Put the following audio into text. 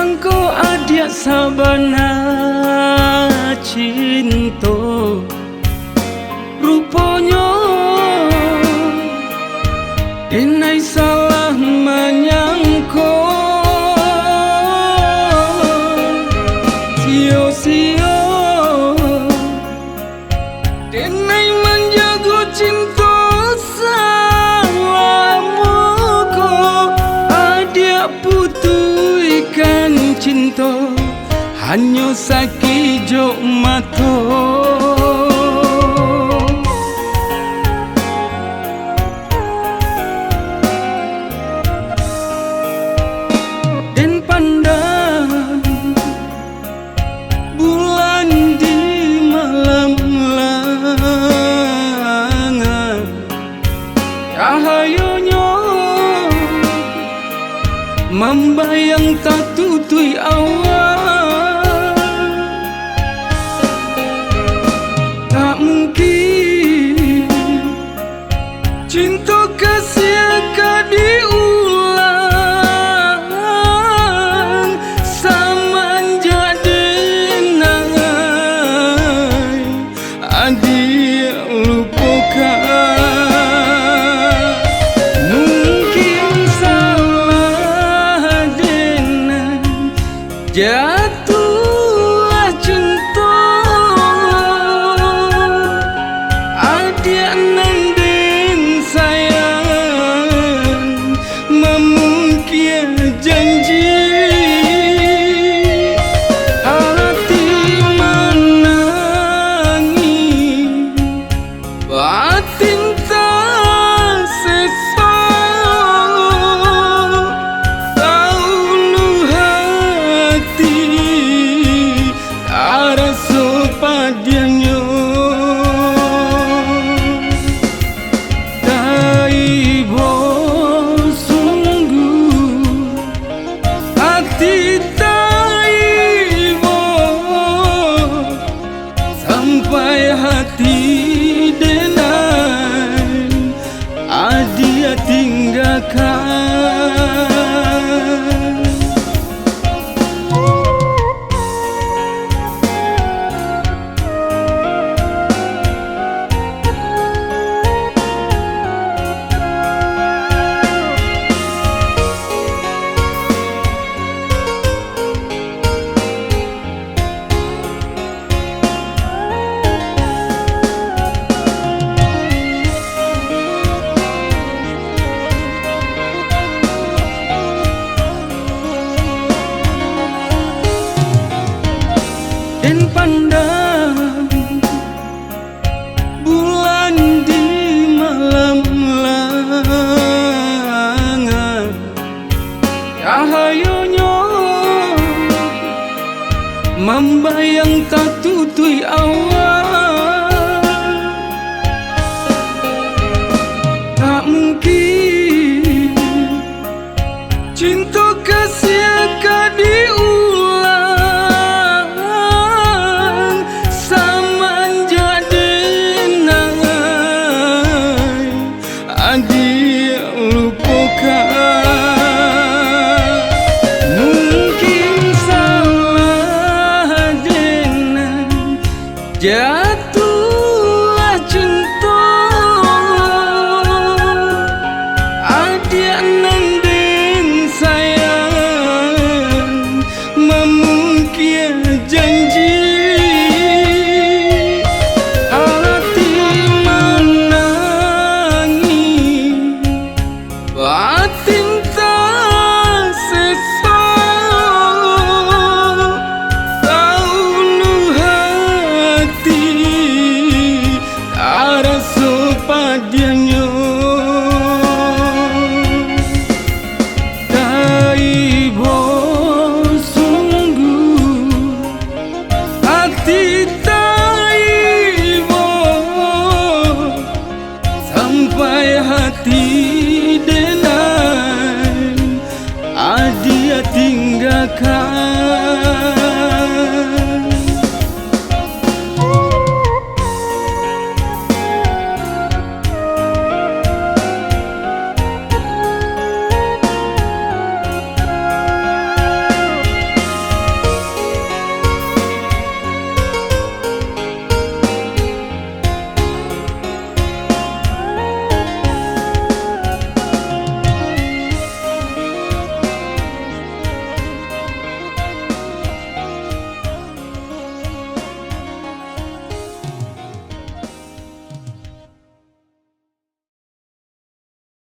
sangko adia sabana cinta rupanya denai salah menyangko sio-sio denai menjaga cinta cinta hanya sakijok mato dan pandang bulan di malam langat cahayanya membayang tak tutui awal. Tak mungkin cinta kasih akan diulang semenjak denai adik lupakan. Jatuhlah cinta adik nandeng sayang memungkir janji hati menangis batin tak sesat. Hati denai adia tinggalkan. Dan pandang bulan di malam langat cahayanya membayang tak tutui awal. Tak mungkin cinta kasih akan diulang adik lupakan. Mungkin salah denai jatuhlah cinta adik nandeng sayang memungkir janji batin tak sesat. Tahu hati tak rasa padanya taibo sungguh hati taibo sampai hati